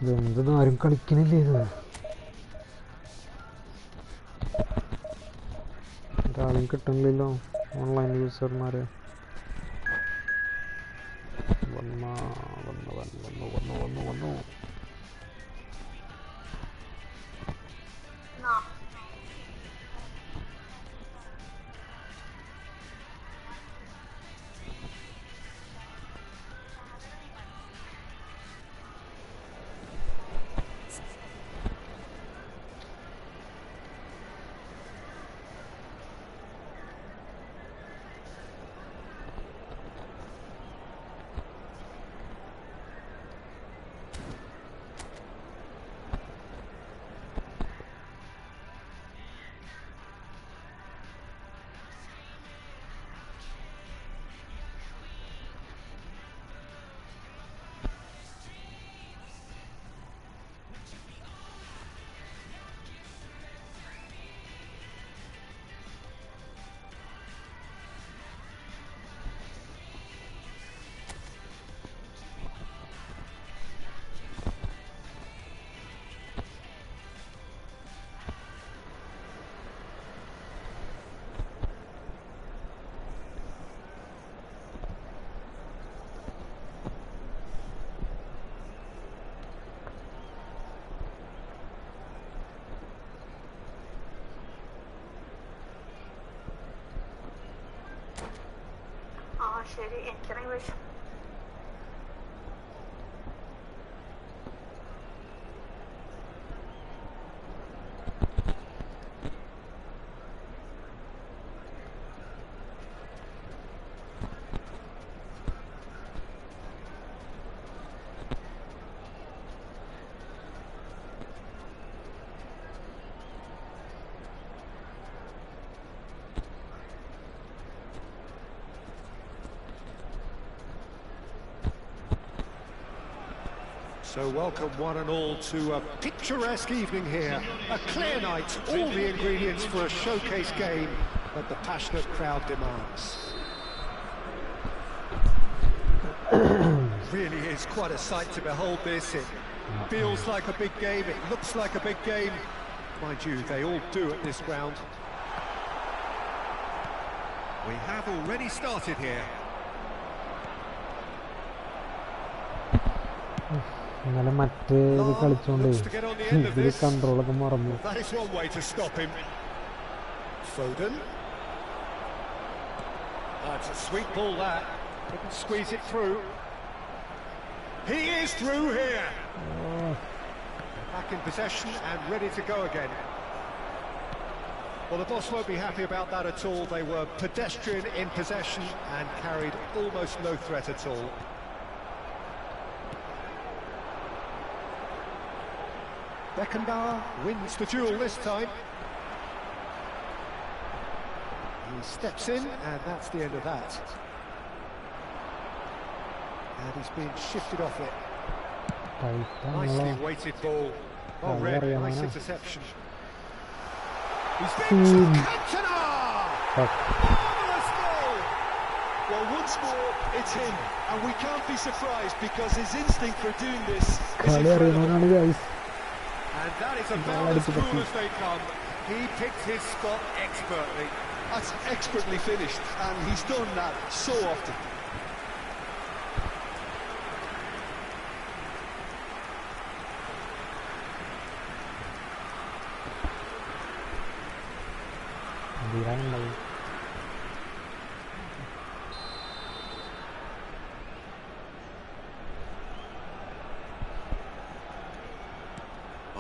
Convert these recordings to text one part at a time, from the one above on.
ഇതെന്തെന്ന് ആരും കളിക്കണില്ലേ ഇത്? ഒരാളും കിട്ടണില്ലല്ലോ ഓൺലൈൻ യൂസർമാരെ. വന്നു. ശരി, എനിക്കറിയാൻ പറ്റും. So welcome one and all to a picturesque evening here. A clear night, all the ingredients for a showcase game that the passionate crowd demands. Really is quite a sight to behold this. It feels like a big game, it looks like a big game. Mind you, they all do at this ground. We have already started here. ഇന്നലെ മറ്റേത് കളിച്ചോണ്ട് ഇതിൽ കൺട്രോളൊക്കെ മറന്നു. That is one way to stop him. Foden. That's a sweet ball that. Couldn't squeeze it through. He is through here. Back in possession and ready to go again. Well, the boss won't be happy about that at all. They were pedestrian in possession and carried almost no threat at all. Beckenbauer wins the duel this time. He steps in, and that's the end of that. And he's been shifted off it. Nicely weighted ball. Well read, nice interception. He's been to Cantona! Marvellous goal! Well, once more, it's him. And we can't be surprised because his instinct for doing this is incredible. And that is about as cool as they come. He picked his spot expertly. That's expertly finished, and he's done that so often.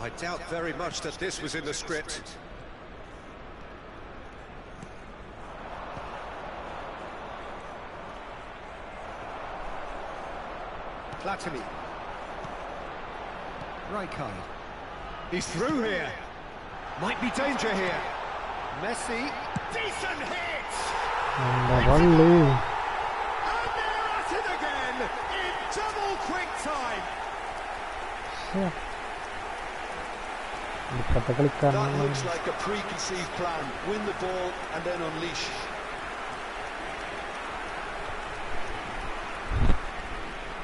I doubt very much that this was in the script. Platini. Rijkaard. He's through here. Might be danger here. Messi. Decent hit! And they're at it again in double quick time. Yeah. That looks like a preconceived plan. Win the ball and then unleash.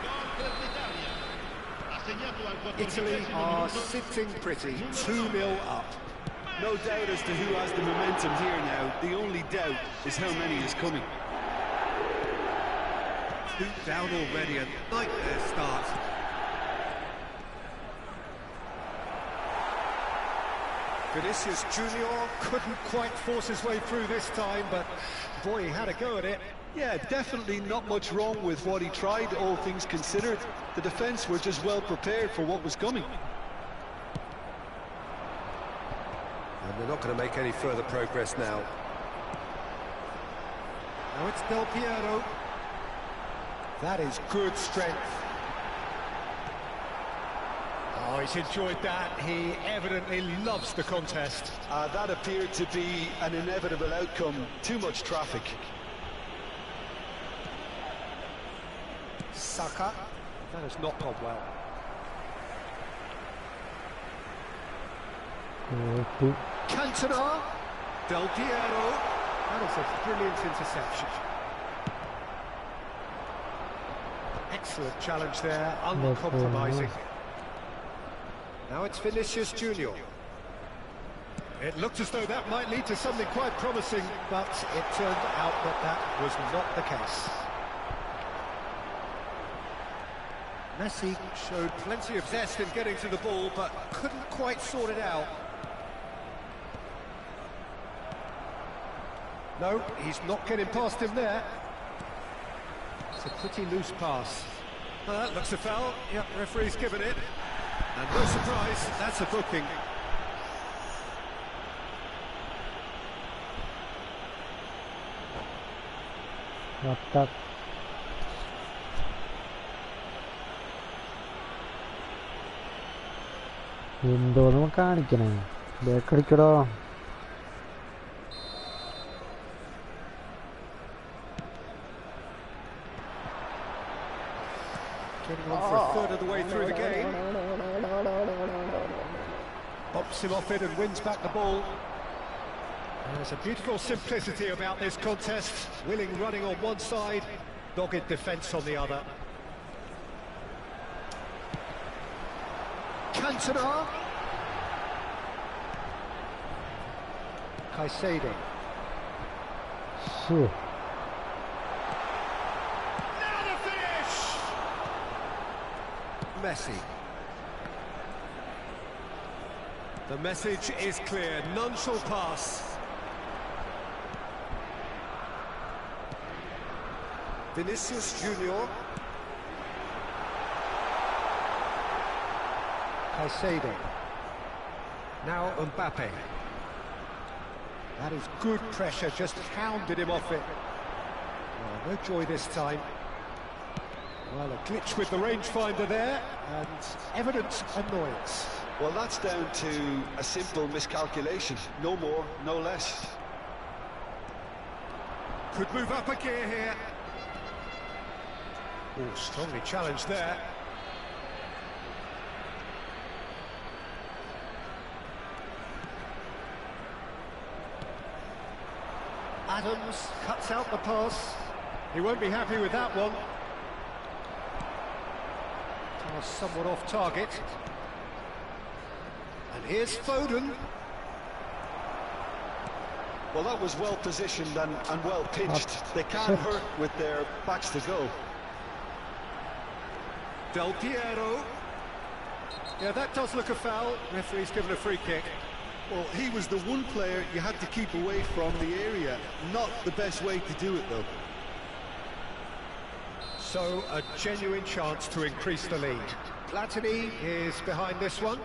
Gol per l'Italia. Ha segnato Italy are sitting pretty, 2-0 up. No doubt as to who has the momentum here now. The only doubt is how many is coming. 2 down already, a nightmare start. Vinicius Junior couldn't quite force his way through this time, but boy, he had a go at it. Yeah, definitely not much wrong with what he tried, all things considered. The defence were just well prepared for what was coming. And they're not going to make any further progress now. Now it's Del Piero. That is good strength. Oh, he's enjoyed that. He evidently loves the contest. That appeared to be an inevitable outcome. Too much traffic. Saka. That has not gone well. Cantona. Del Piero. That is a brilliant interception. Excellent challenge there, uncompromising. Now it's Vinicius Junior. It looked as though that might lead to something quite promising, but it turned out that that was not the case. Messi showed plenty of zest in getting to the ball, but couldn't quite sort it out. No, he's not getting past him there. It's a pretty loose pass. That looks a foul. Yep, referee's given it. And no surprise, that's a booking. What the? എന്തോന്ന് കാണിക്കണേ bake അടിക്കടോ Getting on for a third of the way through the game. Bops him off it and wins back the ball. There's a beautiful simplicity about this contest. Willing running on one side, dogged defence on the other. Cantona. Caicedo. Sure. Now the finish! Messi. The message is clear, none shall pass. Vinicius Junior. Caicedo. Now Mbappe. That is good pressure, just hounded him off it. Oh, no joy this time. Well, a glitch with the rangefinder there, and evident annoyance. Well, that's down to a simple miscalculation. No more, no less. Could move up a gear here. Oh, strongly challenged there. Adams cuts out the pass. He won't be happy with that one. Pass somewhat off target. And here's Foden. Well, that was well positioned and well pitched. They can't hurt with their backs to go. Del Piero. Yeah, that does look a foul. Referee's given a free kick. Well, he was the one player you had to keep away from the area. Not the best way to do it, though. So, a genuine chance to increase the lead. Platini is behind this one.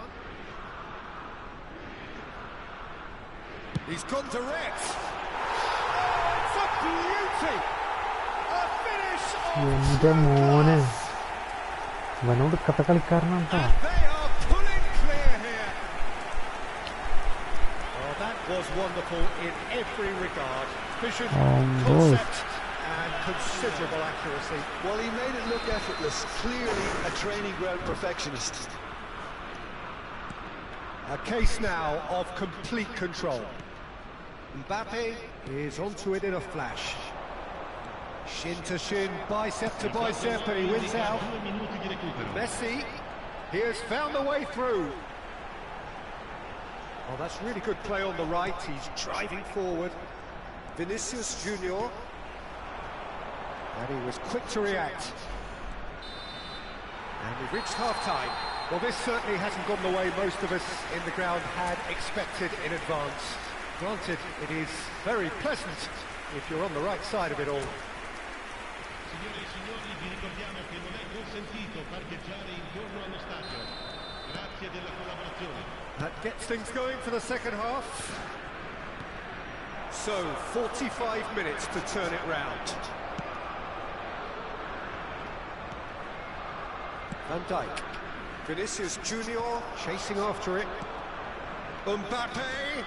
He's gone direct. It's a beauty! A finish എന്റെ മോനെ ഇവനോട് കഥ കളിക്കാരനാണ് ട്ടോ. They are pulling clear here. Oh, that was wonderful in every regard. Vision, concept, and considerable accuracy. Well, he made it look effortless. Clearly a training ground perfectionist. A case now of complete control. Mbappe is onto it in a flash. Shin to shin, bicep to bicep, and he wins out. Messi. He has found the way through. Oh, that's really good play on the right. He's driving forward. Vinicius Junior. And he was quick to react. And we've reached half-time. Well, this certainly hasn't gone the way most of us in the ground had expected in advance. Granted, it is very pleasant if you're on the right side of it all. Signore e signori, vi ricordiamo che non è consentito parcheggiare intorno allo stadio. Grazie della collaborazione. That gets things going for the second half. So, 45 minutes to turn it round. Van Dijk. Vinicius Junior. Chasing after it. Mbappe.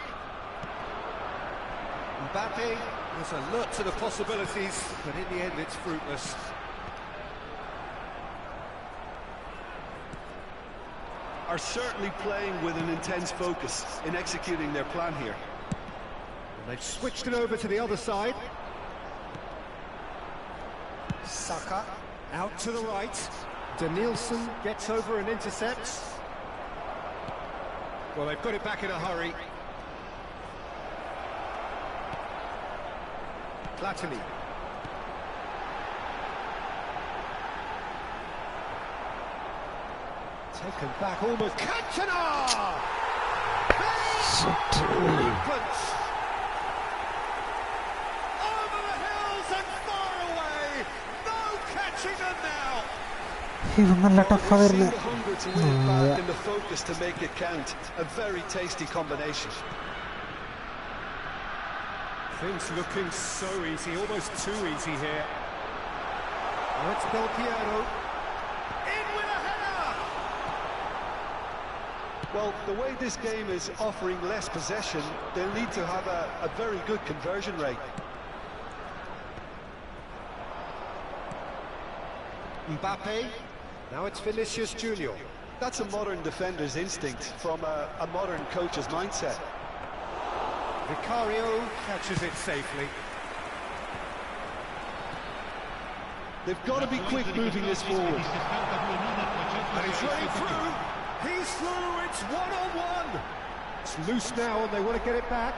Mbappe was alert to the possibilities, but in the end it's fruitless. Are certainly playing with an intense focus in executing their plan here. And they've switched it over to the other side. Saka. Out to the right. Danielson gets over and intercepts. Well, they've got it back in a hurry. Platini. Taken back almost. Cantona! Rampant! Over the hills and far away! No catching them now! ഇവൻ നല്ല ടഫാ We've seen വരുന്നത്. the hunger to win it back and the focus to make it count. A very tasty combination. Things looking so easy, almost too easy here. Oh, it's Del Piero. In with a header! Well, the way this game is offering less possession, they'll need to have a very good conversion rate. Mbappe. Now it's Vinicius Junior. That's a modern defender's instinct from a modern coach's mindset. Vicario catches it safely. They've got to be quick moving this forward. And he's running through. He's through. It's one-on-one. It's loose now and they want to get it back.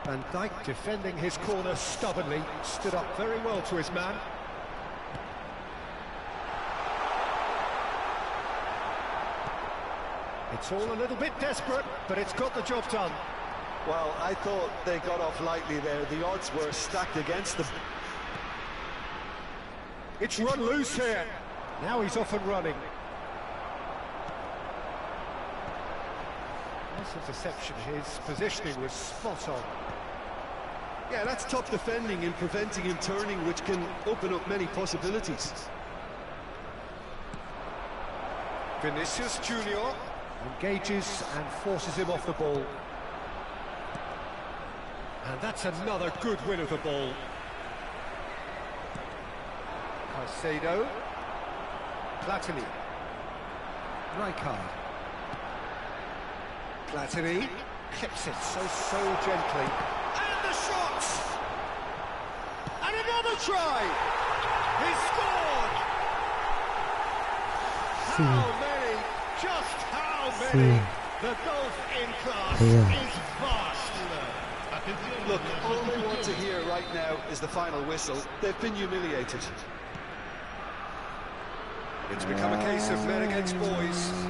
Van Dijk defending his corner stubbornly. Stood up very well to his man. It's all a little bit desperate, but it's got the job done. Well, I thought they got off lightly there. The odds were stacked against them. It's run loose here. Now he's off and running. Nice interception. His positioning was spot on. Yeah, that's top defending and preventing him turning, which can open up many possibilities. Vinicius Junior engages and forces him off the ball. And that's another good win of the ball. Caicedo. Platini. Rijkaard. Platini clips it so gently. And the shot! And another try! He scored! How many? Just how many? The gulf in class is vast. Look, all they want to hear right now is the final whistle. They've been humiliated. It's become a case of men against boys. He's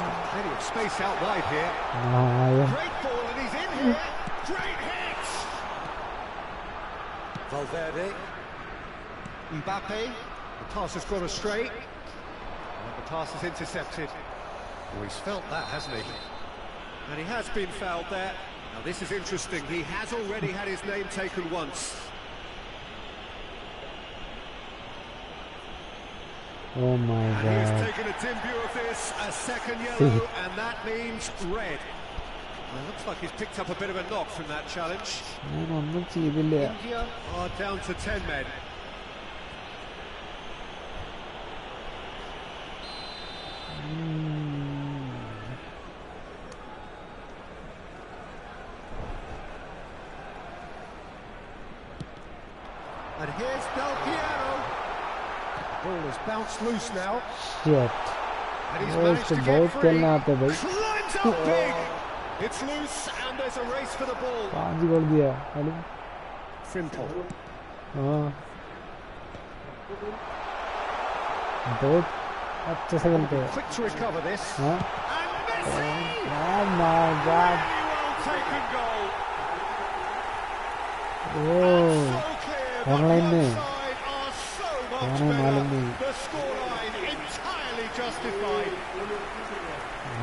got plenty of space out wide here. Great ball and he's in here. Great hit! Valverde. Mbappe. The pass has gone astray. And the pass is intercepted. Oh, he's felt that, hasn't he? And he has been fouled there. Now this is interesting. He has already had his name taken once. Oh my And he has god. taken a dim view of this, a second yellow, and that means red. Well, it looks like he's picked up a bit of a knock from that challenge. ഞാനൊന്നും ചെയ്തില്ല. India are down to 10 men. And here's Del Piero. Ball has bounced loose now. Shit. And he's Oh, managed to इसको get बहुत free. खेलना आता है भाई. Climbs up big. It's loose and there's a race for the ball. 5 गोल दिया. Hello. Frimpong. हाँ. बहुत अच्छे से खेलते हैं. Quick to recover this. हाँ. And Messi. Oh my God. Really well taken goal. Oh. So clear. The Online में. side are so much हाँ, मालूम better. नहीं. The scoreline entirely justified.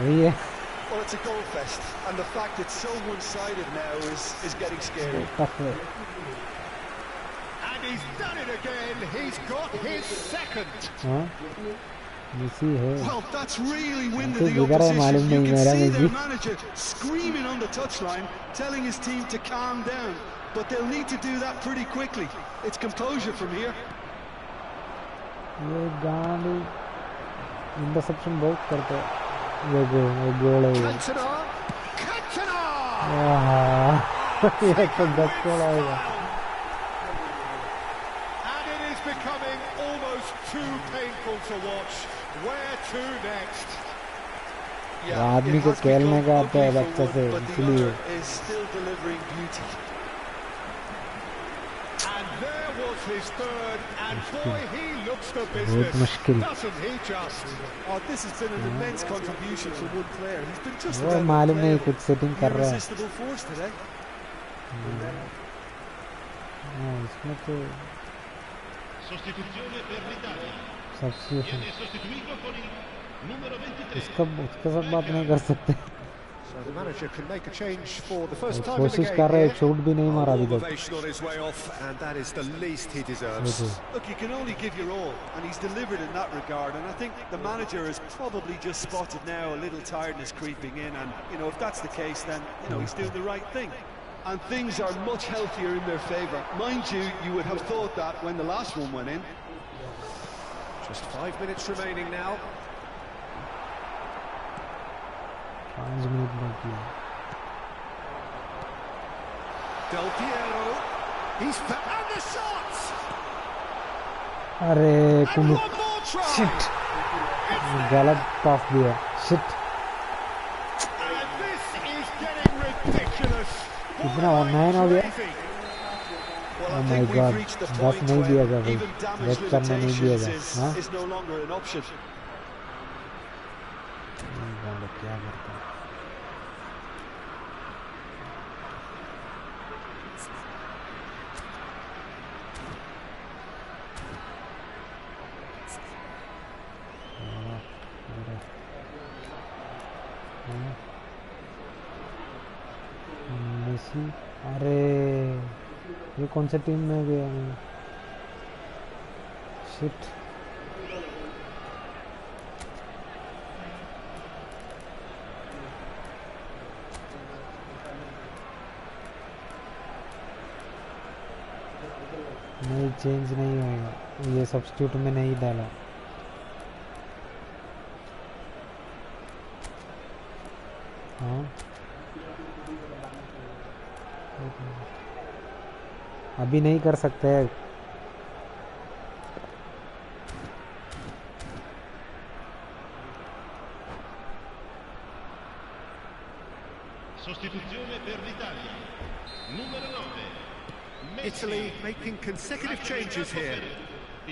वही है. Well, it's a goal fest, and the fact it's so one-sided now is getting scary. Tough है. And he's done it again. He's got his second. हाँ. Messi है. Well, that's really winded तो the बिगड़ा है मालूम opposition. You नहीं can मेरा see their Messi. manager screaming on the touchline, telling his team to calm down. But they'll need to do that pretty quickly. It's composure from here. ये गांडी interception बहुत करते हैं. ये गोल है ये. Cantona. Cantona. ये तो 10 गोल आएगा. And it is becoming almost too painful to watch. Where to next? वो आदमी को खेलने का आता है बच्चे से, इसलिए. Is still delivering beauty. And there was his third, and boy, he looks the बहुत business, मुश्किल. doesn't he just? Oh, this has been an immense contribution from one player. He's been just वो about मालूम नहीं unplayable. कुछ setting कर रहा है. Irresistible force today. हाँ, इसमें तो Sostituzione per l'Italia. सबसे Viene sostituito con il numero 23. उसका साथ बात नहीं कर सकते. So the manager can make a change for the first time in the कोशिश game कर रहे हैं. here. शूट भी नहीं मारा अभी तक. Ovation on his way off, and that is the least he deserves. Look, you can only give your all, and he's delivered in that regard. And I think the manager has probably just spotted now a little tiredness creeping in, and if that's the case, then he's doing the right thing. And things are much healthier in their favour. Mind you, you would have thought that when the last one went in. Just 5 minutes remaining now. 5 minute बाकी है. Del Piero. And the shots. अरे And कुमुक. one more try. Shit. गलत पास दिया. Shit. And this is getting ridiculous. कितना 9 हो गया. Well, I Oh my think we've God. reached the 10 point नहीं दिया where था भाई. even damage Red करना नहीं दिया limitations था. हाँ? is no longer an option. क्या करता है. मेसी. अरे ये कौन सा टीम में गया मैं. शिट. नहीं चेंज नहीं होगा. ये सब्स्टिट्यूट में नहीं डाला. हाँ अभी नहीं कर सकते हैं. Sostituzione per l'Italia. Numero 9. Italy making consecutive changes here.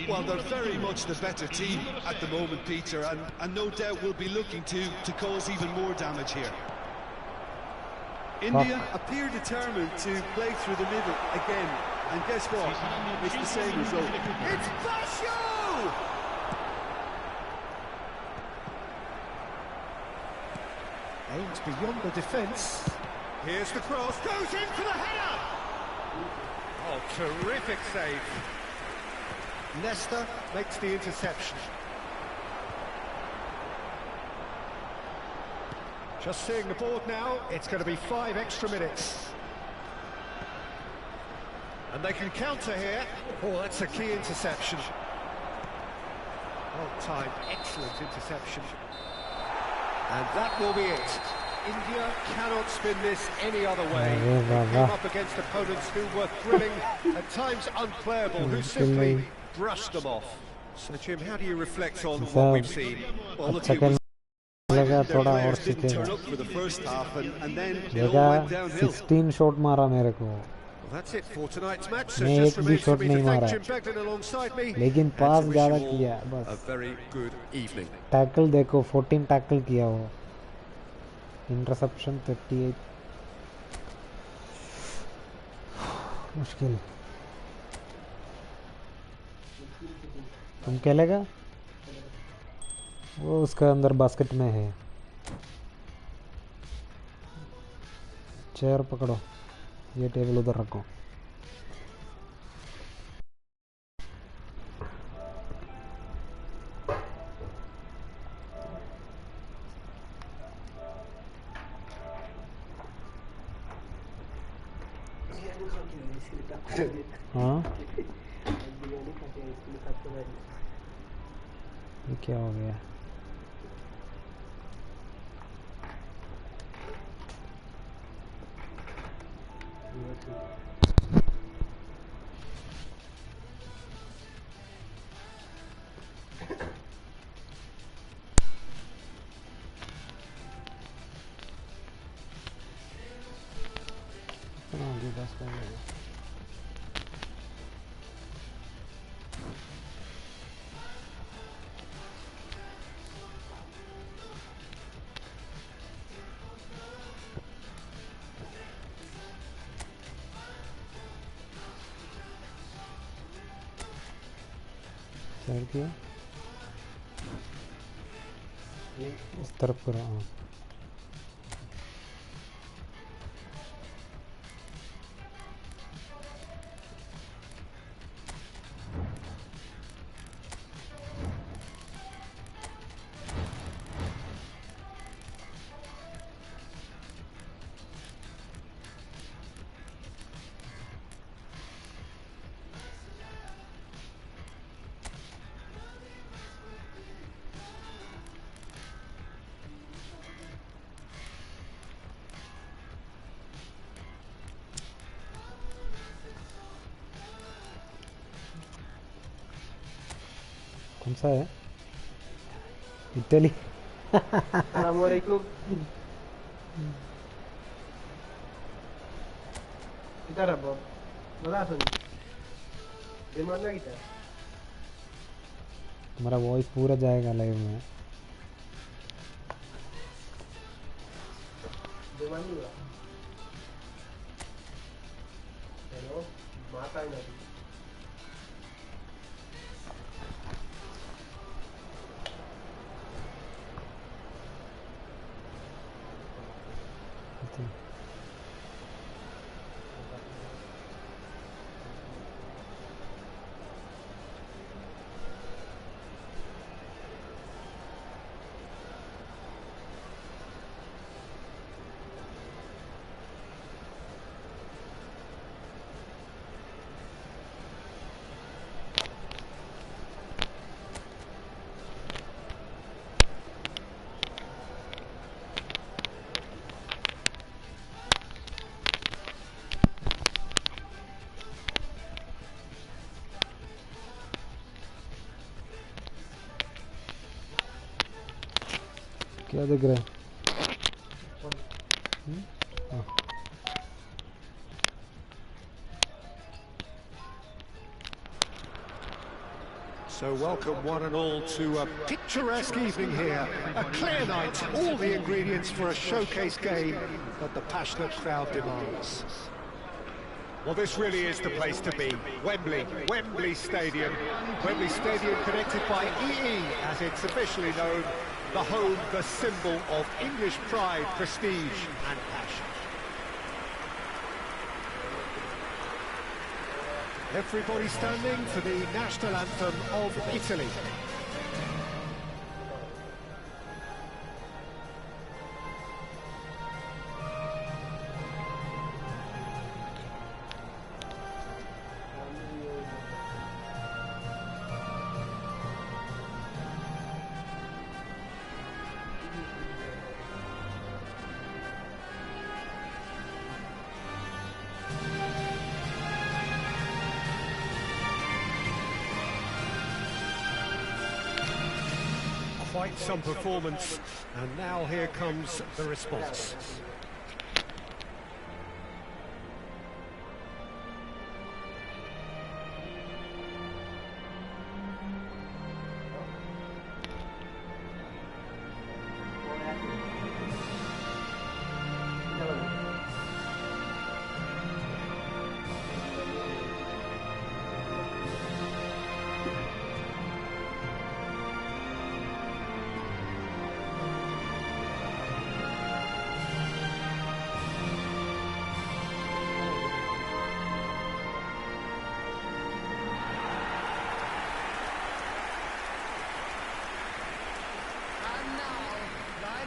Well, they're very much the better team at the moment, Peter, and no doubt will be looking to cause even more damage here. India appear determined to play through the middle again, and guess what? It's the same result. It's Basho! Aims beyond the defence. Here's the cross, goes in for the header! Oh, terrific save. Nesta makes the interception. Just seeing the board now, it's going to be 5 extra minutes. And they can counter here. Oh, that's a key interception. Well timed, excellent interception. And that will be it. India cannot spin this any other way. They came up against opponents who were thrilling, at times unplayable, who simply brushed them off. So Jim, how do you reflect on what we've seen? Well, look, अच्छा it was खेलेगा their थोड़ा और players didn't सीखेगा turn up for the first half, and then it all देखा went downhill. 16 shot मारा मेरे को Well, that's it for tonight's match. So मैं just एक भी remains for shot me to नहीं thank मारा Jim Beglin alongside me. लेकिन and पास to wish ज़्यादा you all किया a बस very good evening. टैकल देखो 14 टैकल किया वो इंटरसेप्शन 38 मुश्किल तुम खेलेगा वो उसका अंदर बास्केट में है चेयर पकड़ो ये टेबल उधर रखो हाँ ये क्या हो गया आगे बस कर लेगा साइड किया इस तरफ करो हाँ कौन सा है Italy Assalamualaikum. Kita dah Bob. Malas ni. Di mana kita? तुम्हारा वॉइस पूरा जाएगा लाइव में Di mana lah? Hello, mata ini. क्या देख रहे हैं हाँ So welcome one and all to a picturesque evening here. A clear night, all the ingredients for a showcase game that the passionate crowd demands. Well, this really is the place to be. Wembley Stadium. Wembley Stadium connected by EE, as it's officially known. The home, the symbol of English pride, prestige and passion. Everybody standing for the national anthem of Italy. Quite some performance, and now here comes the response.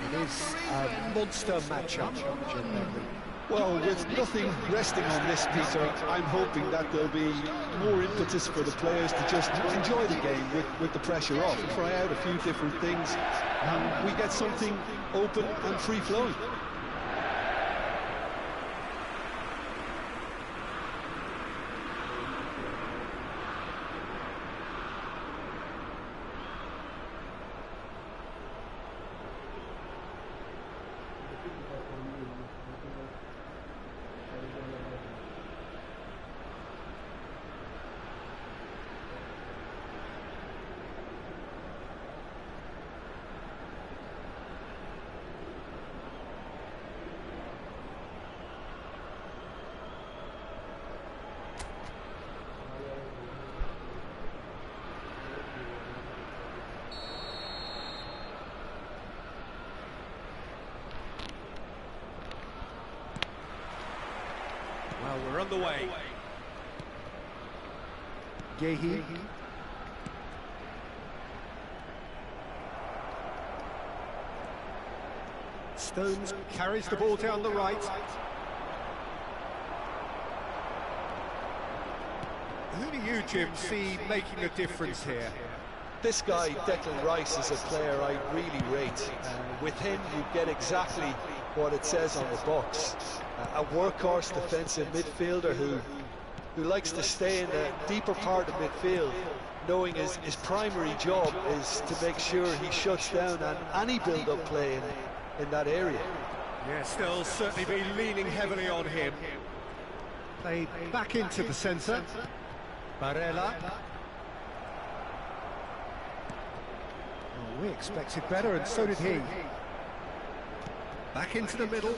It is a monster matchup. Well, with nothing resting on this, Peter, I'm hoping that there'll be more impetus for the players to just enjoy the game with the pressure off, try out a few different things, and we get something open and free-flowing. Well, we're on the way. Gehi. Stones carries the ball down the right. Who do you, Jim, see making a difference here? This guy, Declan Rice, is a player I really rate. With him, you get exactly what it says on the box. A workhorse defensive midfielder who likes to stay in the deeper part of midfield, knowing his primary job is to make sure he shuts down any build-up play in that area. Yeah, still certainly be leaning heavily on him. Played back into the centre. Barella. Oh, we expected better, and so did he. Back into the middle.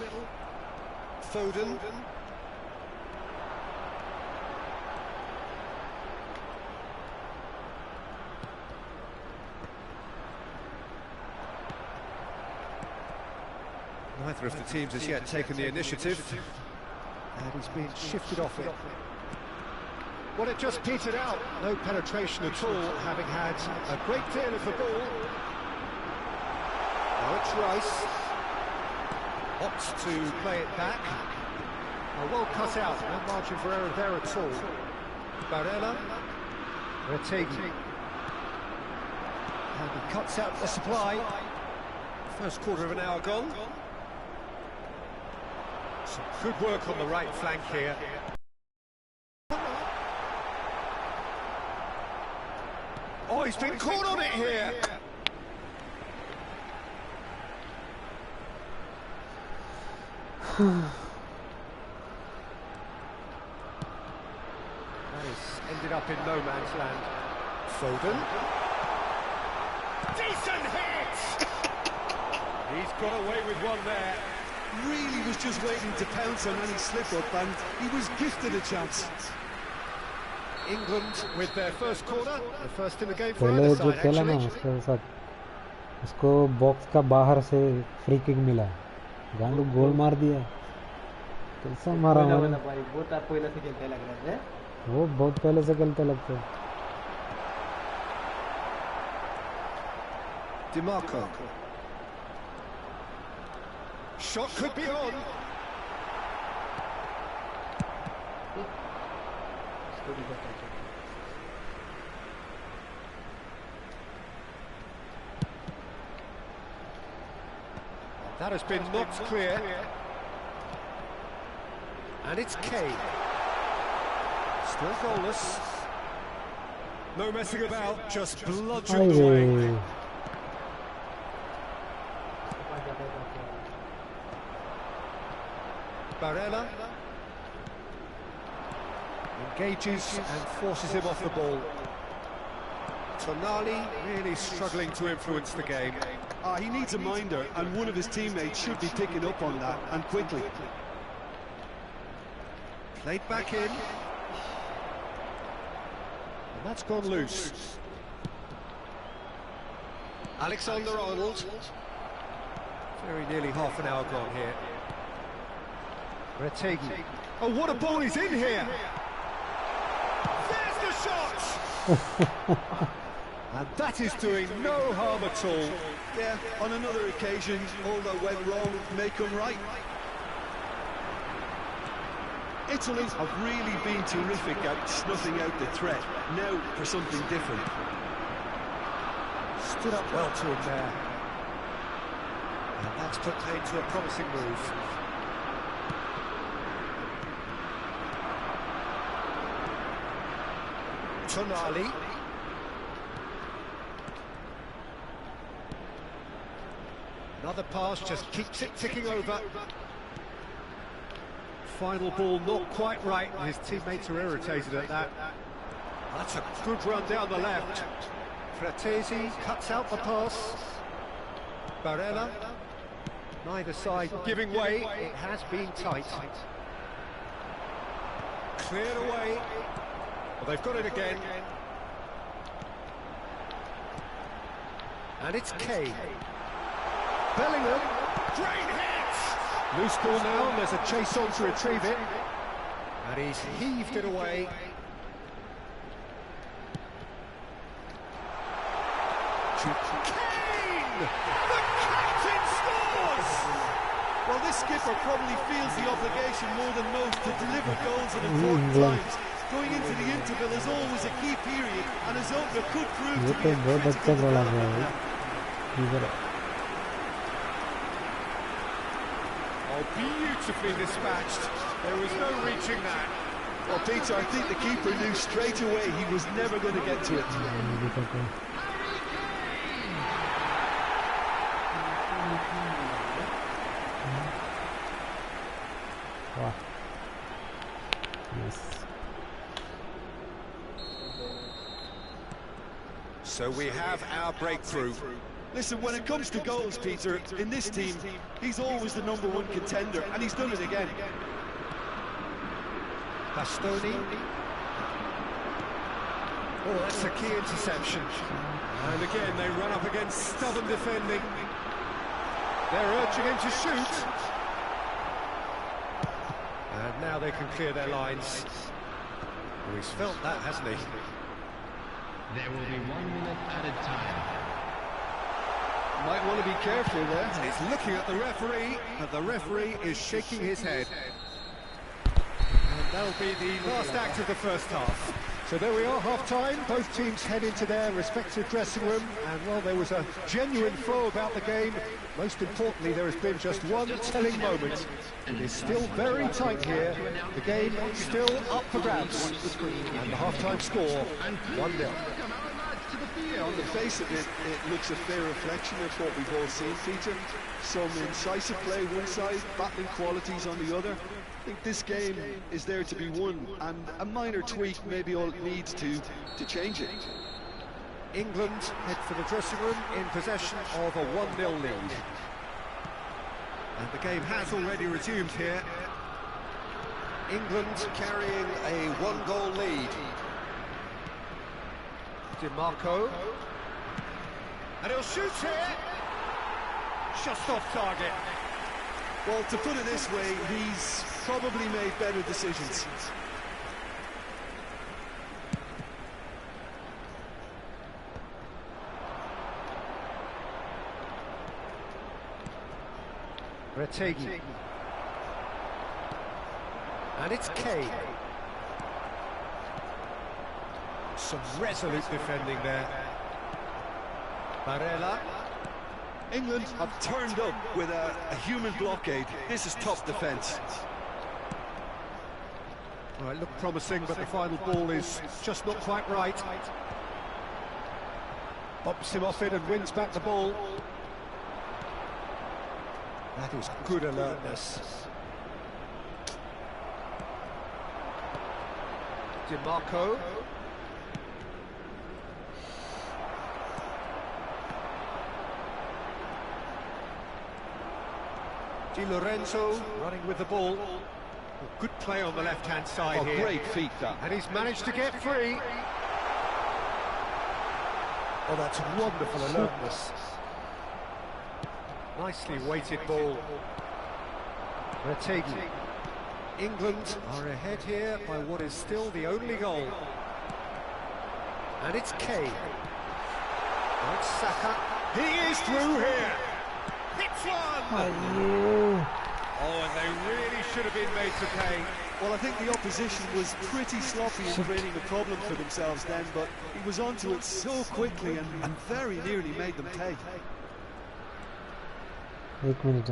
Foden. Neither of the teams has yet taken the initiative. And he's been shifted off it. Well, it just petered out. No penetration at all, having had a great deal of the ball. Now it's Rice. Opts to play it back. Well cut out, no margin for error there at all. Barella. Retegi. And he cuts out the supply. First quarter of an hour gone. Some good work on the right flank here. Oh, he's been caught on it here. That has ended up in no man's land. Foden. Decent hit! He's got away with one there. Really was just waiting to pounce on any slip-up, and he was gifted a chance. England with their first corner, the first in the game for पहले either जो side, खेला ना actually. उसके साथ उसको box का बाहर से फ्री किक मिला, गांडू गोल मार दिया, कैसा मारा मैंने। वो तो पहले से खेलते लग रहे थे। वो बहुत पहले से खेलते लगते। DiMarco. Shot could be on. That has been knocked clear. And it's Kane. Still goalless. No messing about, just bludgeoned away. Barella engages and forces him off the ball. Tonali really struggling to influence the game. He needs a minder, and one of his teammates should be picking up on that, and quickly. Played back in. And that's gone loose. Alexander-Arnold. Very nearly half an hour gone here. Retegi. Oh, what a ball is in here! There's the shot! And that is doing no harm at all. Yeah, on another occasion, all that went wrong may come right. Italy have really been terrific at snuffing out the threat. Now for something different. Stood up well to him there. And that's put into a promising move. Tonali. Another pass, just keeps it ticking over. Final ball not quite right, and his teammates are irritated at that. That's a good run down the left. Fratesi cuts out the pass. Barella. Neither side giving way. It has been tight. Cleared away. Well, they've got it again. And it's Kane. Bellingham. Great hit! Loose ball now, and there's a chase on to retrieve it. And he's heaved it away. Kane! The captain scores! Well, this skipper probably feels the obligation more than most to deliver goals at important times. Going into the interval is always a key period, and his opener could prove to be a critical moment. Oh, beautifully dispatched. There was no reaching that. Well, Peter, I think the keeper knew straight away he was never going to get to it. Wow. Yes. So we have our breakthrough. Listen, when it comes to goals, Peter, in this team, he's always the #1 contender, and he's done it again. Bastoni. Oh, that's a key interception. And again, they run up against stubborn defending. They're urging him to shoot. And now they can clear their lines. Oh, he's felt that, hasn't he? There will be 1 minute added time. Might want to be careful there. He's looking at the referee, and the referee is shaking his head. And that'll be the last act of the first half. So there we are, half-time. Both teams head into their respective dressing room, and while there was a genuine flow about the game, most importantly, there has been just one telling moment. It is still very tight here. The game still up for grabs, and the half-time score 1-0. Yeah, on the face of it, it looks a fair reflection of what we've all seen, Peter. Some incisive play one side, battling qualities on the other. I think this game is there to be won, and a minor tweak may be all it needs to change it. England head for the dressing room in possession of a 1-0 lead. And the game has already resumed here. England carrying a 1-goal lead. DiMarco. And he'll shoot here. Just off target. Well, to put it this way, he's probably made better decisions. Retegi. And it's Kane. Some resolute defending there. Barella. England have turned up with a human blockade. This is tough defence. Well, it looked promising, but the final ball is just not quite right. Bumps him off it and wins back the ball. That is good alertness. DiMarco. Di Lorenzo running with the ball. Good play on the left-hand side here. Great feet, that. And he's managed to get free. Oh, that's wonderful alertness. Nicely weighted ball. Retegi. England are ahead here by what is still the only goal. And it's Kane. That's Saka. He is through here. Hits one! Oh, and they really should have been made to pay. Well, I think the opposition was pretty sloppy in creating a problem for themselves then, but he was onto it so quickly and very nearly made them pay. 1 minute.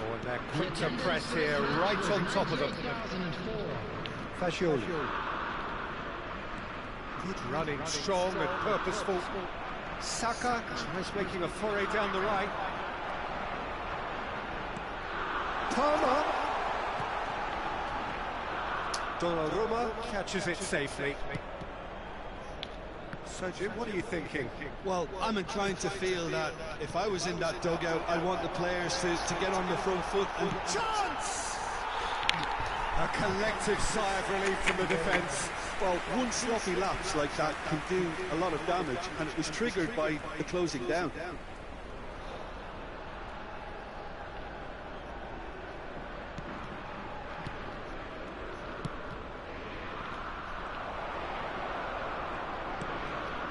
Oh, and they're quick to press here, right on top of them. Fagioli. Good running, strong and purposeful. Saka tries making a foray down the right. Palmer. Donnarumma catches it safely. So, Jim, what are you thinking? Well, I'm inclined to feel that if I was in that dugout, I want the players to get on the front foot and... Chance! A collective sigh of relief from the defence. Well, one sloppy lapse like that can do a lot of damage, and it was triggered by the closing down.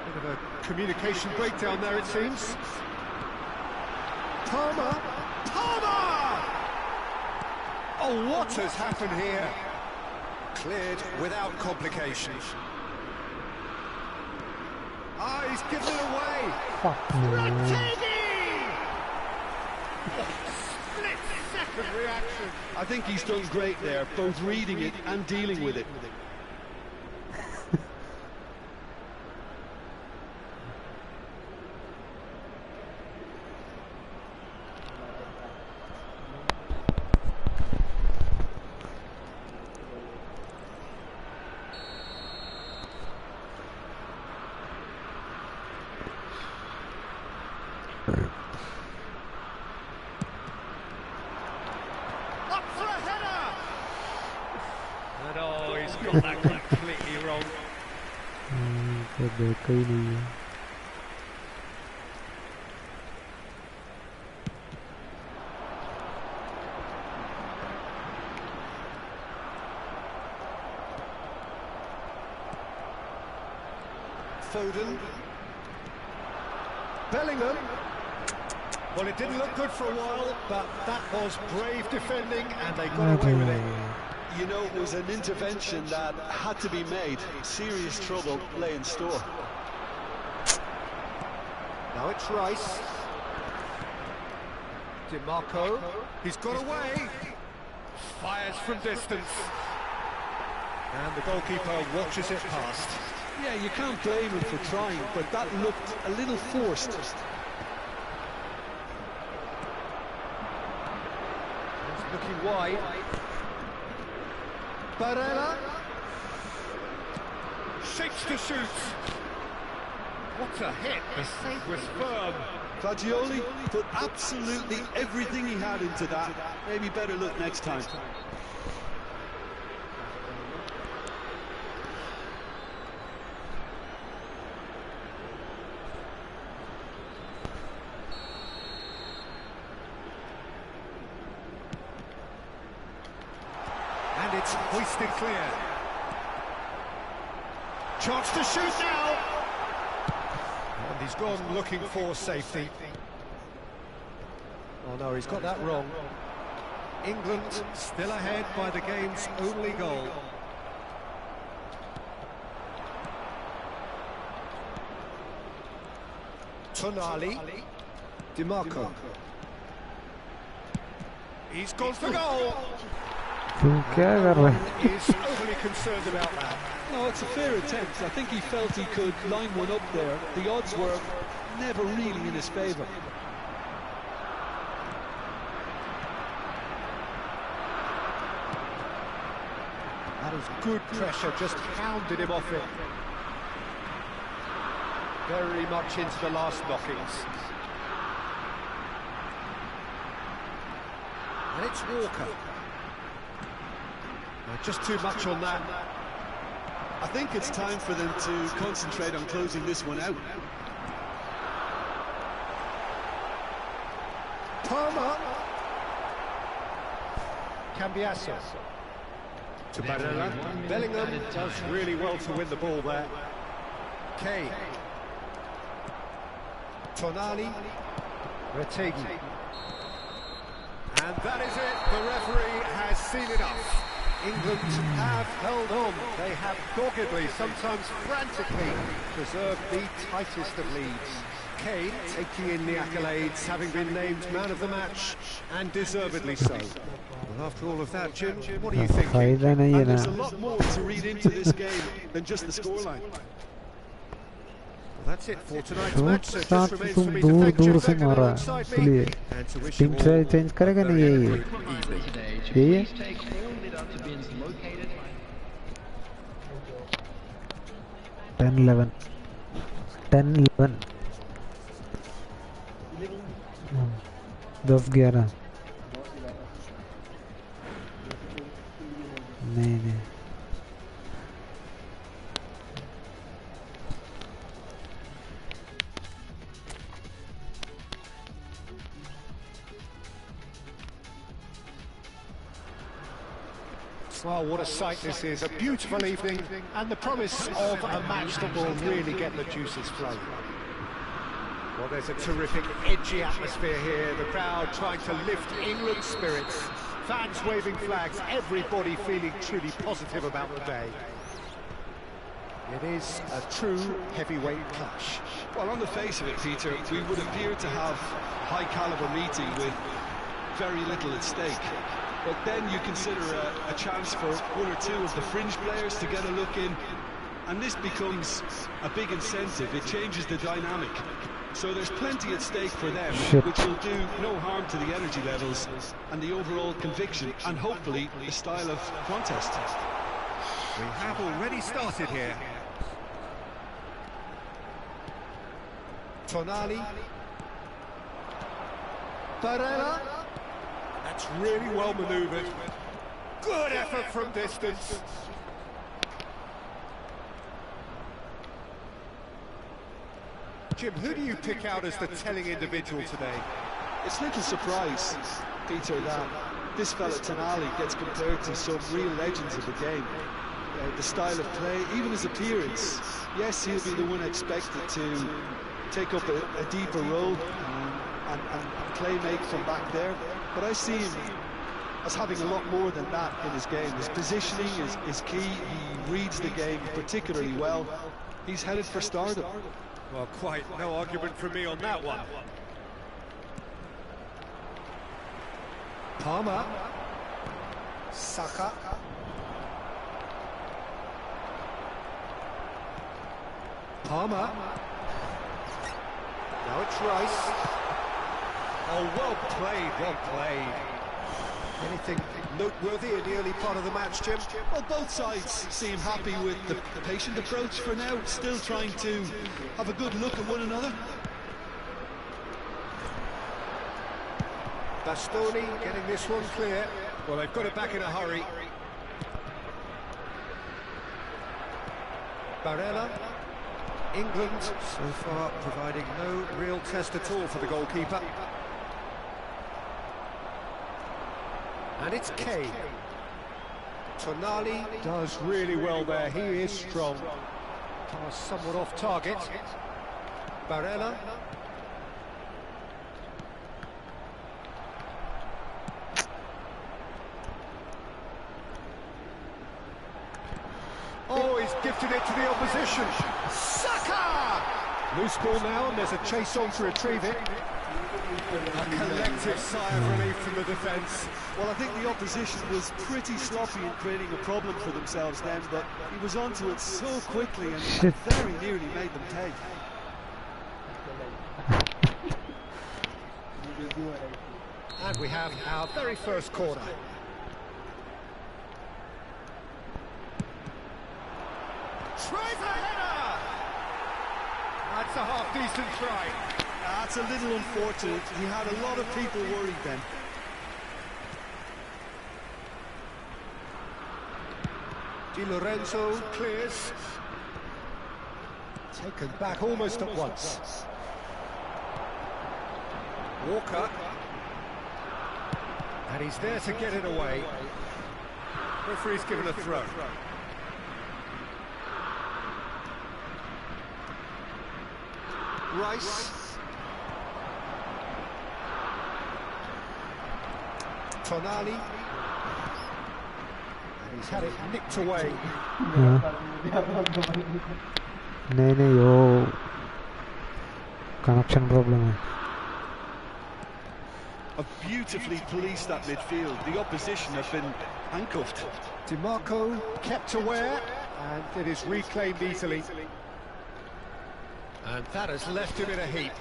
Bit of a communication breakdown there, it seems. Palmer! Palmer! Oh, what has happened here? Cleared without complications. Ah, he's given it away. Fuck me. Split-second reaction. I think he's done great there, both reading it and dealing with it. Up for a header! And oh, he's got that completely wrong. तो देखा ही नहीं है. Foden. Bellingham. Well, it didn't look good for a while, but that was brave defending, and they got away with it. You know, it was an intervention that had to be made. Serious trouble lay in store. Now it's Rice. DiMarco. He's got away. Fires from distance. And the goalkeeper watches it past. Yeah, you can't blame him for trying, but that looked a little forced. He's looking wide. Barella. Shakes to shoot. What a hit. The save was firm. Fagioli put absolutely everything he had into that. Maybe better look next time. And it's hoisted clear. Chance to shoot now. And he's gone looking for safety. Oh no, he's got that wrong. England still ahead by the game's only goal. Tonali. DiMarco. He's gone for goal. तुम क्या कर रहे हो? Is overly concerned about that. No, it's a fair attempt. I think he felt he could line one up there. The odds were never really in his favour. That is good pressure, just hounded him off it. Very much into the last knockings. And it's Walker. Just too much on that. I think it's time for them to concentrate on closing this one out. Palmer. Cambiasso. To Barella. Bellingham does really well to win the ball there. Kane. Tonali. Retegui. And that is it. The referee has seen enough. England have held on. They have doggedly, sometimes frantically, preserved the tightest of leads. Kane taking in the accolades, having been named man of the match, and deservedly so. Well, after all of that, Jim, what do you think? फायदा नहीं है And there's a ना. lot more to read into this game than just the scoreline. Well, that's it for tonight's shot match. So it साथ just remains तुम for me to दूर thank दूर Jim से Beglin मारा alongside me, इसलिए and to wish team you all change करेगा a नहीं very ये good evening. यही है. Take all mid-up bins located 10-11 10-11 10-11 नहीं Well, what a sight this is. A beautiful evening and the promise of a match that will really get the juices flowing. Well, there's a terrific, edgy atmosphere here. The crowd trying to lift England's spirits. Fans waving flags, everybody feeling truly positive about the day. It is a true heavyweight clash. Well, on the face of it, Peter, we would appear to have a high-caliber meeting with very little at stake. But then you consider a chance for one or two of the fringe players to get a look in, and this becomes a big incentive. It changes the dynamic. So there's plenty at stake for them, which will do no harm to the energy levels and the overall conviction, and hopefully the style of contest. We have already started here. Tonali. Barella. That's really well manoeuvred. Good effort from distance. Jim, who do you pick out as the telling individual today? It's little surprise, Peter, that this fella Tonali gets compared to some real legends of the game. The style of play, even his appearance. Yes, he'll be the one expected to take up a deeper role and playmate from back there. But I see him as having a lot more than that in his game. His positioning is key. He reads the game particularly well. He's headed for stardom. Well, quite no argument from me on that one. Palmer. Saka. Palmer. Now it's Rice. Oh, well played, well played. Anything noteworthy in the early part of the match, Jim? Well, both sides seem happy with the patient approach for now, still trying to have a good look at one another. Bastoni getting this one clear. Well, they've got it back in a hurry. Barella. England so far providing no real test at all for the goalkeeper. And it's Kane. Tonali does really well there. He is strong. Pass somewhat off target. Barella. Oh, he's gifted it to the opposition. Saka! Loose ball now, and there's a chase on to retrieve it. A collective sigh of relief from the defence. Well, I think the opposition was pretty sloppy in creating a problem for themselves then, but he was onto it so quickly and very nearly made them pay. And we have our very first corner. Tries a header! That's a half-decent try. That's a little unfortunate. He had a lot of people worried then. Di Lorenzo clears. Taken back almost at once. Walker. And he's there to get it away. Referee's given a throw. Rice. Konami. And he's had it nicked away. नहीं वो connection problem है. Have beautifully policed that midfield. The opposition have been handcuffed. DiMarco kept aware, and it is reclaimed easily. And that has left him in a heap.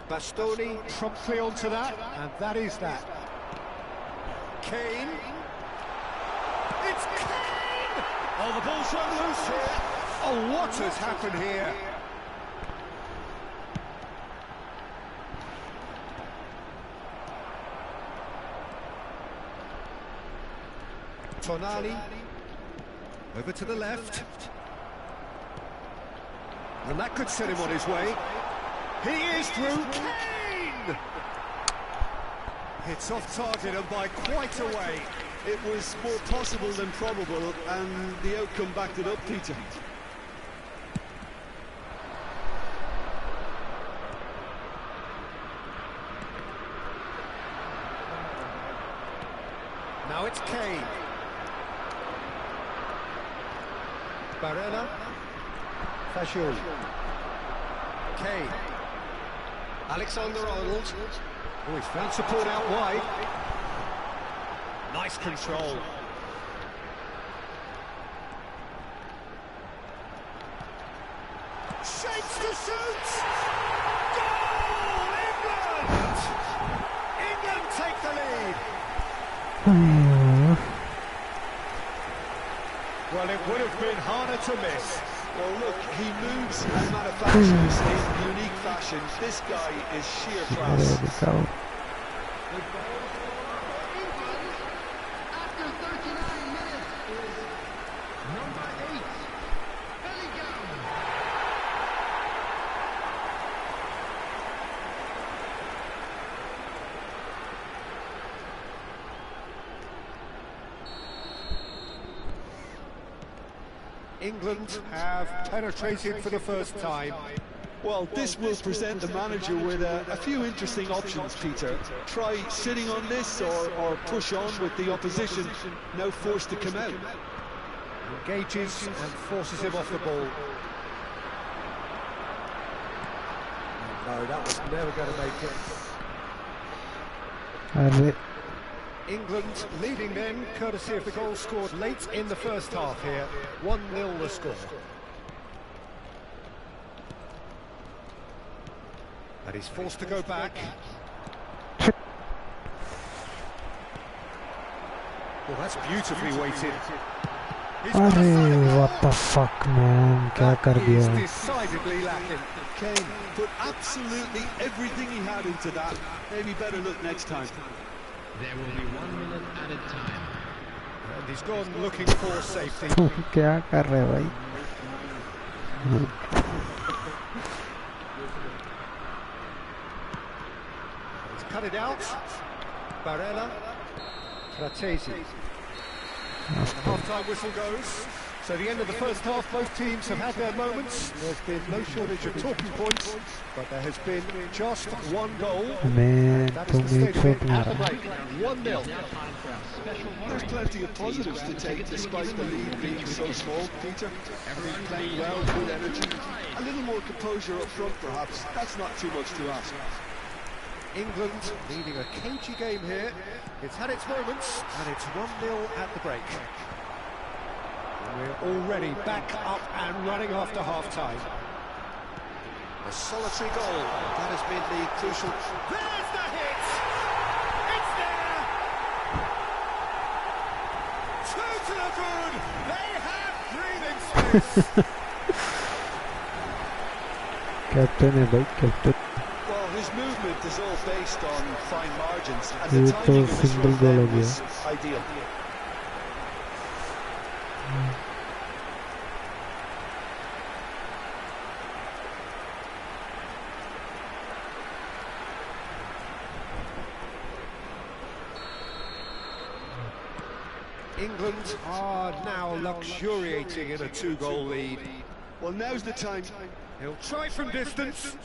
Bastoni promptly onto that, and that is that. Kane. It's Kane! Oh, the ball's run loose here. Oh, what has happened here? Tonali. Over to the left. And that could set him on his way. He is through. Kane! It's off target and by quite a way. It was more possible than probable, and the outcome backed it up, Peter. Now it's Kane. Barella. Fashul. Kane. Alexander-Arnold. Oh, he's found support out wide. Nice control. Shapes to shoot! Goal! England! England take the lead. Well, it would have been harder to miss. Well, look, he moves and manufactures in unique fashion. This guy is sheer class. After 39 minutes is number 8, Bellingham. England have penetrated for the first time. Well, this will present the manager with a few interesting options, Peter. Try sitting on this or push on with the opposition now forced to come out. Engages and forces him off the ball. No, that was never going to make it. England leading then, courtesy of the goal scored late in the first half here. 1-0 the score. And he's forced to go back. Well, that's beautifully weighted. What the fuck, man? क्या कर दिया? He's decidedly lacking. Kane put absolutely everything he had into that. Maybe better look next time. There will be 1 minute added time. And he's gone looking for safety. क्या कर रहे भाई? He's cut it out. Barella. Fratesi. The half-time whistle goes. So the end of the first half, both teams have had their moments. There's been no shortage of talking points, but there has been just one goal. Man, That is the state of it at the break. 1-0. There's plenty of positives to take despite the lead being so small, Peter. Everyone playing well, good energy. A little more composure up front, perhaps. That's not too much to ask. England leading a cagey game here. It's had its moments, and it's 1-0 at the break. And we're already back up and running after half-time. A solitary goal, that has been the crucial... There's the hit! It's there! Two to the good! They have breathing space! Captain है भाई, captain. Well, his movement is all based on fine margins, and the timing of his run there was ideal. England are now luxuriating in a 2-goal lead. Well, now's the time. He'll try from distance.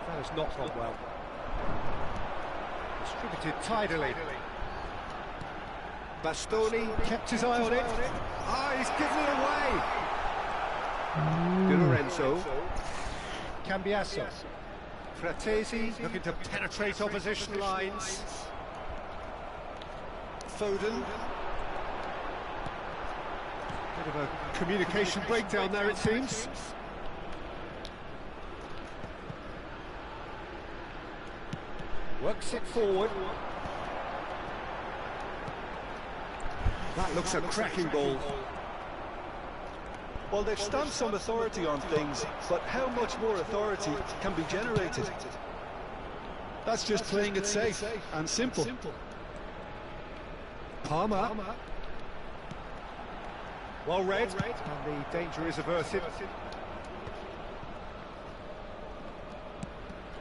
That has not gone well. Distributed tidily. Bastoni kept his eye on it. Ah, he's given it away. Di Lorenzo. Cambiasso. Fratesi looking to penetrate opposition lines. Foden. Bit of a communication breakdown there, it seems. Works it forward. That looks a cracking ball. Well, they've stamped some authority on things, but how much more authority can be generated? That's just playing it safe and simple. Palmer. Well read, and the danger is averted.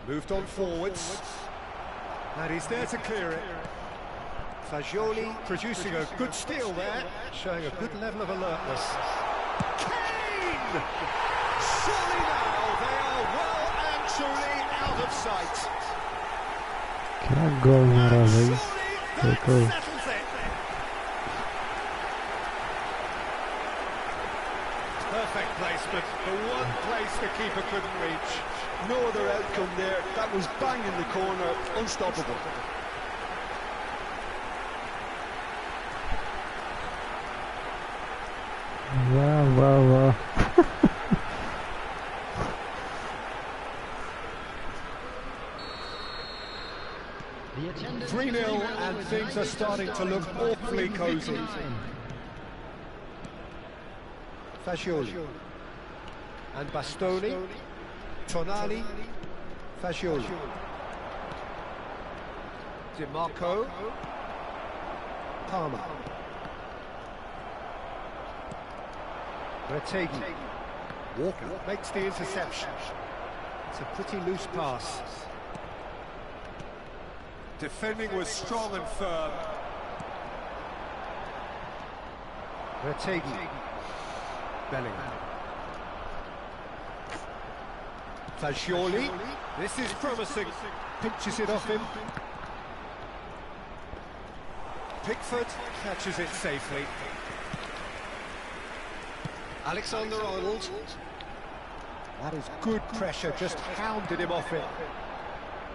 Moved on forwards. And he's there to clear it. Fagioli producing a good steal there, showing a good level of alertness. Kane! Surely now they are well and truly out of sight. क्या गोल मारा भाई, देखो. Perfect placement, the one place the keeper couldn't reach. No other outcome there. That was bang in the corner, unstoppable. वाह वाह वाह. 3-0 and things are starting to look awfully cosy. Fagioli. And Bastoni. Tonali. Fagioli. Di Marco. Palmer. Retegi. Walker makes the interception. It's a pretty loose pass. Defending was strong and firm. Retegi. Bellingham. Fagioli. This is promising. Pinches it off him. Pickford catches it safely. Alexander-Arnold. That is good pressure, just hounded him off it.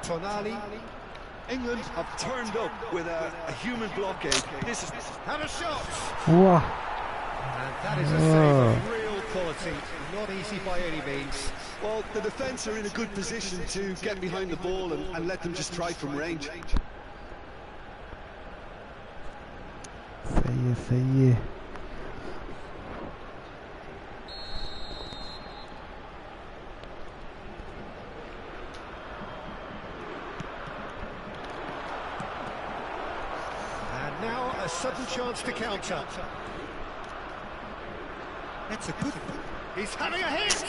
Tonali. England have turned up with a human blockade. This is... Have a shot! Wow. And that is a save of real quality, not easy by any means. Well, the defence are in a good position to get behind the ball and let them just try from range. सही है, सही है. Now a sudden chance to counter. That's a good one. He's having a hit.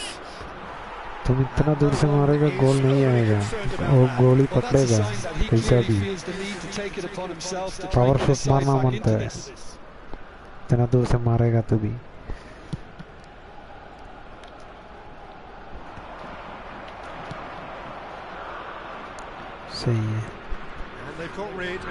तुम इतना दूर से मारेगा गोल नहीं आएगा, वो गोल ही पकड़ेगा कैसा भी. पावर शॉट मारना मानता है, इतना दूर से मारेगा तो भी. सही है. And they've got rid.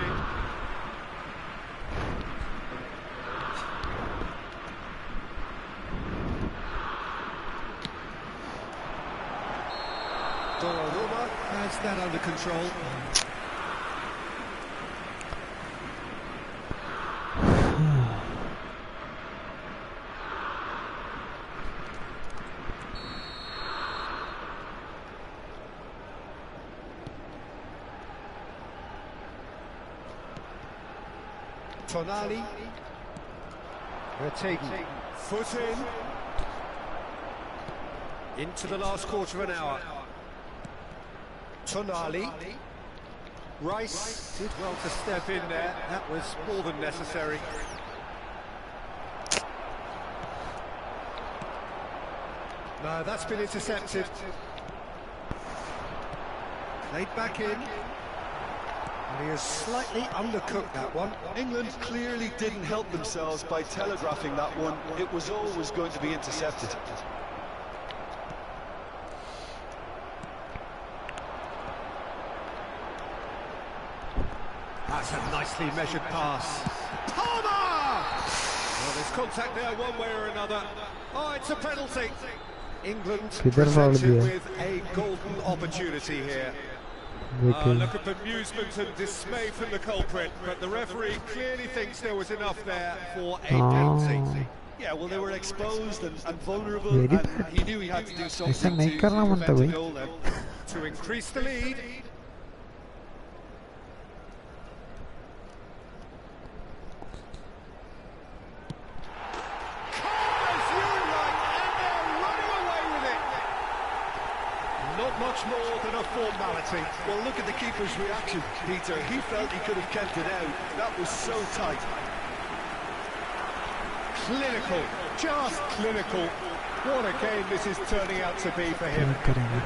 Gets that under control. Konami. Vertegen. Foot in. Into the last quarter of an hour. Tonali. Rice did well to step in there. That was more than necessary. No, that's been intercepted. Played back in. And he has slightly undercooked that one. England clearly didn't help themselves by telegraphing that one. It was always going to be intercepted. That's a nicely measured pass. Palmer! Well, there's contact there one way or another. Oh, it's a penalty. England Kiddhar foul presented diya? with a golden opportunity here. Look at bemusement and dismay from the culprit, but the referee clearly thinks there was enough there for a penalty. Yeah, well, they were exposed and vulnerable, and he knew he had to do something to prevent a goal there. To increase the lead. Not much more than a formality. Well, look at the keeper's reaction, Peter. He felt he could have kept it out. That was so tight. Clinical, just clinical. What a game this is turning out to be for him.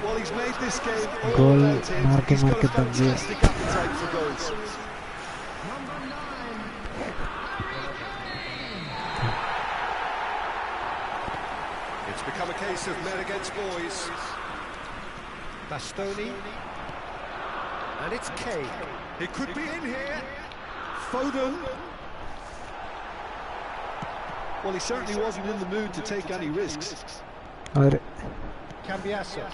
Well, he's made this game all Goal about him. marke He's got a marke dab diya. fantastic appetite for goals. It's become a case of men against boys. Bastoni. And it's Kane. It could be in here. Foden. Well, he certainly wasn't in the mood to take any risks. Are Cambiasso.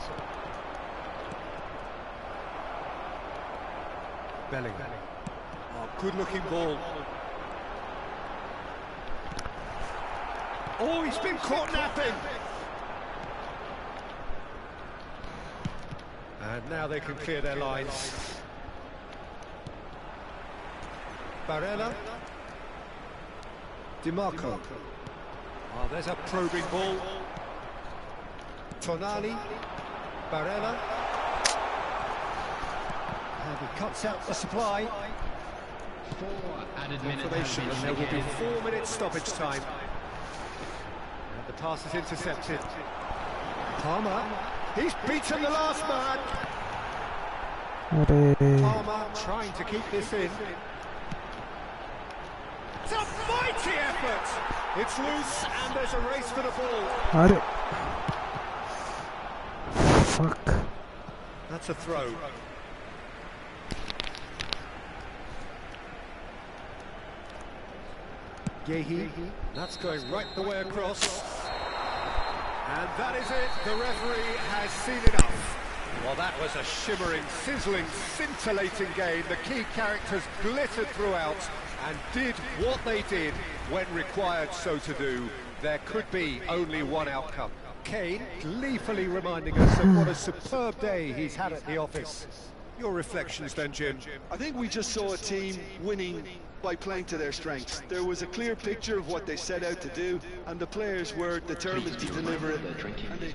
Bellingham. Oh, good-looking ball. Oh, he's been caught napping. And now they can clear their lines. Barella. DiMarco. Oh, there's a probing ball. Tonali. Barella. And he cuts out the supply. 4 added minutes. Information, and there will be 4 minutes stoppage time. And the pass is intercepted. Palmer. He's beaten the last man. Palmer trying to keep this in. It's a mighty effort. It's loose and there's a race for the ball. Are fuck. That's a throw. Yehi. That's going right the way across. And that is it. The referee has seen enough. Well, that was a shimmering, sizzling, scintillating game. The key characters glittered throughout and did what they did when required so to do. There could be only one outcome. Kane gleefully reminding us of what a superb day he's had at the office. Your reflections then, Jim? I think we just saw a team winning by playing to their strengths. There was a clear picture of what they set out to do, and the players were determined to deliver it, and they did.